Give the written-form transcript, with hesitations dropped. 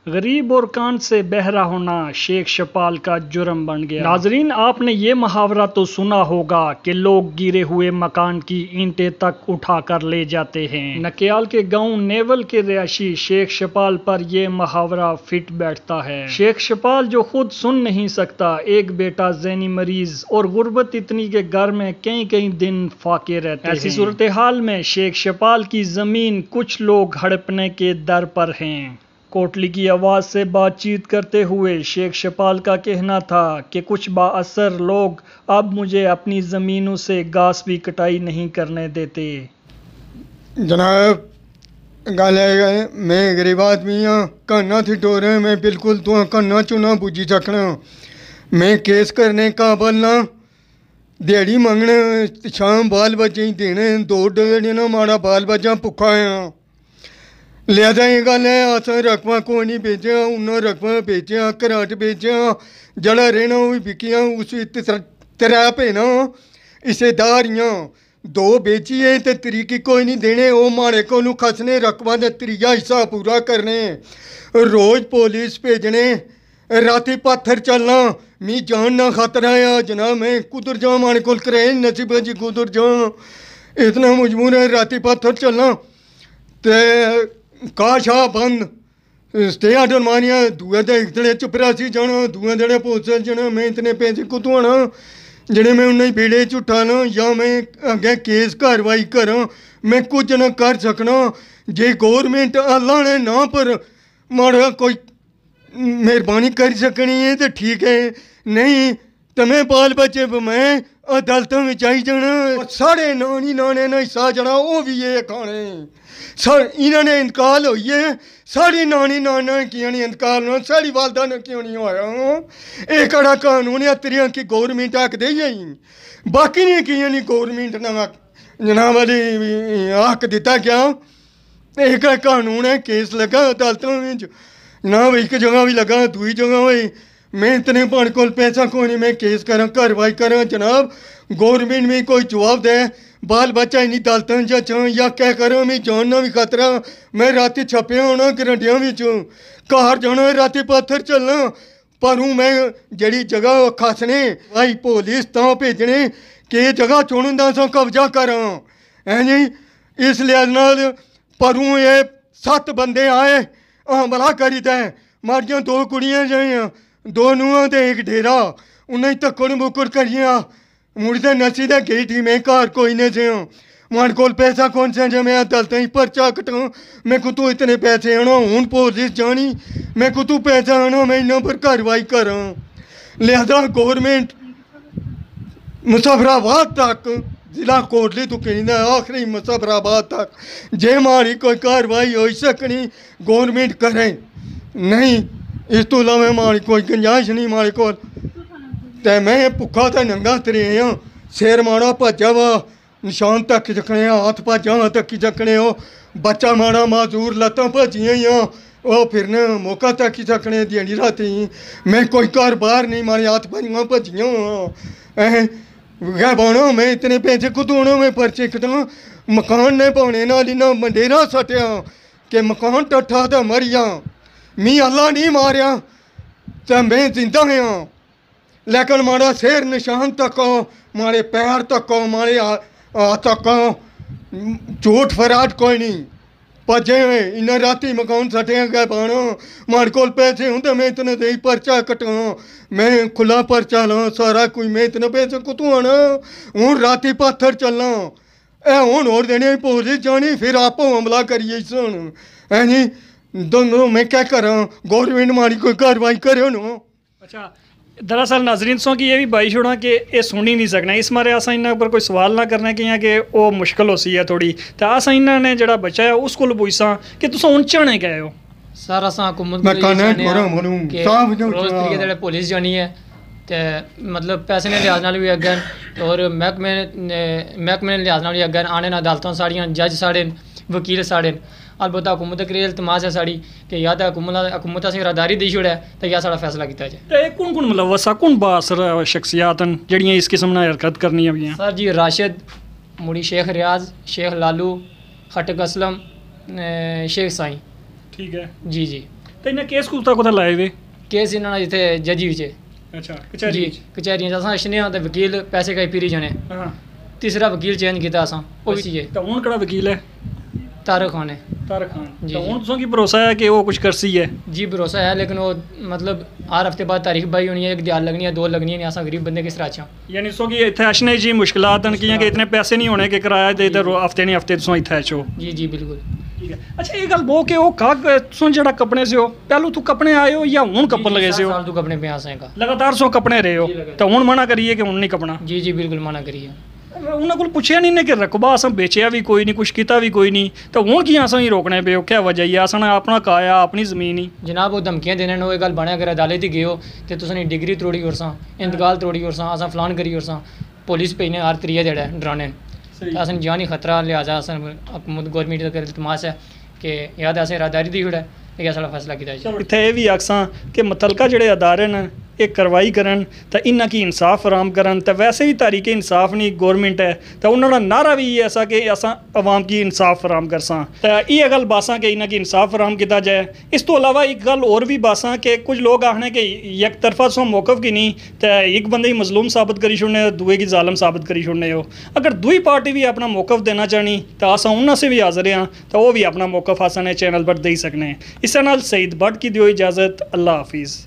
गरीब और कान से बहरा होना शेख शपाल का जुर्म बन गया। नाजरीन, आपने ये मुहावरा तो सुना होगा कि लोग गिरे हुए मकान की ईंटें तक उठा कर ले जाते हैं। नकियाल के गांव नेवल के रिहायशी शेख शपाल पर यह मुहावरा फिट बैठता है। शेख शपाल जो खुद सुन नहीं सकता, एक बेटा ज़हनी मरीज और गुर्बत इतनी के घर में कई कई दिन फाके रहते हैं। ऐसी सूरत हाल में शेख शपाल की जमीन कुछ लोग हड़पने के दर पर हैं। कोटली की आवाज़ से बातचीत करते हुए शेख शपाल का कहना था कि कुछ बाअसर लोग अब मुझे अपनी ज़मीनों से घास भी कटाई नहीं करने देते। जनाब, गल है मैं गरीब आदमी हाँ, कन्ना थी टोरे मैं बिल्कुल तो कन्ना चुना बुझी सकना। मैं केस करने काबल ना, दिहाड़ी मंगने शाम बाल बच्चे ही देने, दो डेढ़ ना माड़ा बाल बच्चा भुखा है। लिहाजा ये गल है अस रकमा कोई नहीं बेचा, उन्होंने रकमा बेचा, घराट बेचा, जड़ा रहना वो भी बिकिया, उस त्रै भेना हिस्सेदारियां दो बेचिए तो तरीकी कोई नहीं देने, वो माड़े को खसने रकमा का त्रीया हिस्सा पूरा करने, रोज़ पुलिस भेजने, राती पत्थर चलना, मी जान ना खतरा है जनाब, मैं कुदर जा माड़े को करे नसीब जी कुदर जा, इतना मजबूर है राती पत्थर चलना। ते काशा बंद स्टे आर्डर मारिया, दुए दड़े चपरासी जाना, दुए दड़े पुलिस जाना, मैं इतने पैसे कुतों आना जेह्ड़े मैं उन्हें बेड़े झुट्टा ना, या मैं अग्गें केस कार्रवाई करा, मैं कुछ ना कर सकना। जे गौरमेंट अल्लाह ने ना पर माड़ा कोई मेहरबानी कर सकनी है तो ठीक है, नहीं तो मैं बाल बच्चे मैं अदालतों में आई जाना। साढ़े नानी नाने ने हिस्सा जड़ा वो भी ये खाने सर इन्होंने इंतकाल होई है, साड़ी नानी नाना क्यों नहीं इंतकाल हो, साड़ी वालदा ने क्यों नहीं होया। एक कड़ा कानून है त्रिया की गौरमेंट हक दे ही, बाकी नहीं क्यों नहीं गौरमेंट ने जनाब वाली हक दिता क्या। एक कानून है, केस लगा अदालतों में जनाब, एक जगह भी लगा दूई जगह हुई, मैं इतने पाने को पैसा कोई नहीं, मैं केस करा कार्रवाई करा जनाब, गौरमेंट में कोई जवाब दे, बाल बच्चा इन्नी दालतन जा या क्या करो, मैं जानना भी खतरा, मैं राती छपे होना गरंडियां बिचों घर जाना, राती पत्थर चलना, पर हूँ मैं जड़ी जगह खसने भाई पुलिस तां भेजने कि जगह चुनन दा सो कब्जा करा है जी। इस लिहाज नाल पर हूँ ये 7 बंदे आए हमला करी तै, मारियां 2 कुड़ियां जाइयां, 2 नूहां ते एक डेरा, उन्हें धक्कड़ मुक्कड़ करिया मुड़दे नसी दे गई थी, मैं घर कोई नहीं से मान को पैसा कौन सा जो मैं अदालत ही पर्चा कटाऊँ, मैं को तू इतने पैसे आना हूँ पुलिस जानी, मैं को तू पैसा आना मैं इन्हों पर कार्रवाई करा। लिहाजा गौरमेंट मुजफ्फराबाद तक जिला कोटली तो कहना आखिरी मुजफ्फराबाद तक जे मारी कोई कार्रवाई हो सकनी गौरमेंट करे, नहीं इस तो अलावा मारी कोई गुंजाइश नहीं मारी को। ते मैं भुखा तो नंगा तरे हाँ, सिर माड़ा भज्जा वा निशान तक चकने, हाथ भज्जा तक चकने, हो बच्चा माड़ा माजूर लत्तां भजियां ही वो फिरने मौका तक चकने दिहाड़ी राती, मैं कोई घर बाहर नहीं मारे हाथ भजियां भजियां गै बाना, मैं इतने पैसे कुतोना, मैं पर्चे कटा मकान ने पाने नाल इन्ना मंडेरा सटिया कि मकान टट्ठा तो मरिया, मी अल्लाह नहीं मारिया तो मैं जिंदा हाँ, लेकिन माड़ा सिर निशान तको, मारे पैर तको, मारे हाथ तको झूठ फराट कोई नहीं भजे इन्हें राती मकान सटे गए पाना, मारे को पैसे होंगे मैं इतने दे पर्चा कटा, मैं खुला पर्चा ला सारा कोई, मैं इतने पैसे कुतों आना हूँ राती पत्थर चलना ए हूँ और देने पुलिस जानी, फिर आप हमला करिए सुन है जी। दोनों मैं क्या करा, गौरमेंट मारी कोई कार्रवाई करे ना। अच्छा, दरअसल नाजरीन सो कि ये भी बाई छोड़ा कि ये सुन ही नहीं सकना, इस मारे असा इन्होंने पर कोई सवाल ना करना कि यहाँ के वो मुश्किल हो सी है थोड़ी, तो असा इन्होंने जड़ा बच्चा है उस को पूछसा कि तुम उंचाने गए हो सर, असा हुकूमत पुलिस जानी है तो मतलब पैसे ने लिहाज नाल भी अग्गन और महकमे ने लिहाज नाल भी अग्गन आने ना अदालतां साड़ियां, जज साढ़े वकील साढ़े, अलबत्त हुकूमत करिए इल्तमास है साड़ी कि या तो हुकूमत असें राहदारी दी छोड़े तो या साड़ा फैसला किया जाए। तो कौन कौन मुलव्वस आ, कौन बासर शख्सियात न जड़ियां इस किस्म ना हरकत करनी है? सर जी राशिद मुड़ी, शेख रियाज, शेख लालू, खटक असलम, शेख साईं। ठीक है जी जी। तो इन्हें केस कुत्ता कुत्ता लाए हुए केस इन्होंने जिथे जजी विच अच्छा जी कचहरी कचहरियां असां अछने हाँ तो वकील पैसे कई फिरी जाने हाँ तीसरा वकील चेंज किया असां वो भी है तो हूँ कड़ा वकील है तारक खान है तारक खान जी, तो जी। हूँ तुसों की भरोसा है कि वो कुछ करसी है जी भरोसा है लेकिन वो मतलब हर हफ्ते बाद तारीख बाई होनी है एक दिहाड़ लगनी है 2 लगनी है असा गरीब बंदे किस तरह अच्छा यानी सो कि इतने अशने जी मुश्किलात न कि इतने पैसे नहीं होने के किराया दे इधर हफ्ते नहीं हफ्ते तुसों इतने अचो जी जी बिल्कुल ठीक है अच्छा ये गल बो के वो काग तुसों जेड़ा कपड़े से हो पहलू तू कपड़े आए हो या हूँ कपन लगे से हो साल तू कपड़े पे आसे का लगातार सो कपड़े रहे हो जी, लगातार। तो हूँ मना करिए कि हूँ नहीं कपना जी जी बिल्कुल मना करिए उन्होंने को पुछया नहीं ने कि रकबा अस बेचया भी कोई नहीं कुछ किया भी कोई नहीं तो हूँ कि अस ही रोकने पे हो क्या वजह ही अस अपना काया अपनी जमीन ही जनाब वो धमकियां देने ने गल बने अगर अदालत ही गए हो तो तुसें डिग्री त्रोड़ी ओरसां इंतकाल त्रोड़ी ओरसां असां फलान करी ओरसां पुलिस भेजने हर त्रिया जेड़ा डराने असें जानी खतरा लिहाजा असें हुकूमत गौरमेंट दा इल्तमास है कि या तो असें इरादारी दी छोड़ा कि साढ़ा फैसला किया जाए इत्थे एह् बी आखसां कि मुतलका जेह्ड़े अदारे न एह् कार्रवाई करन ते इन्ना की इंसाफ फराम करन ते वैसे भी तरीके इंसाफ नहीं गौरमेंट है तो उन्होंने नारा भी इयै ऐसा कि असां अवाम की इंसाफ फराम करसां ते इयै गल बासां कि इन्ना की इंसाफ फराम किया जाए इस तो अलावा एक गल होर भी बासां कि कुछ लोग आखने कि एक तरफा सो मौकफ की नहीं ते एक बंदे गी मजलूम साबित करी छोड़ने दुए गी जालम साबित करी छोड़ने हो अगर दुई पार्टी भी अपना मौकफ देना चाहनी तो असां उन्हां से भी हाजिर हाँ तो वो भी अपना मौकफ असां ने चैनल पर दे सकने इस नाल सईद भट्ट की दियो इजाज़त अल्लाह हाफिज़।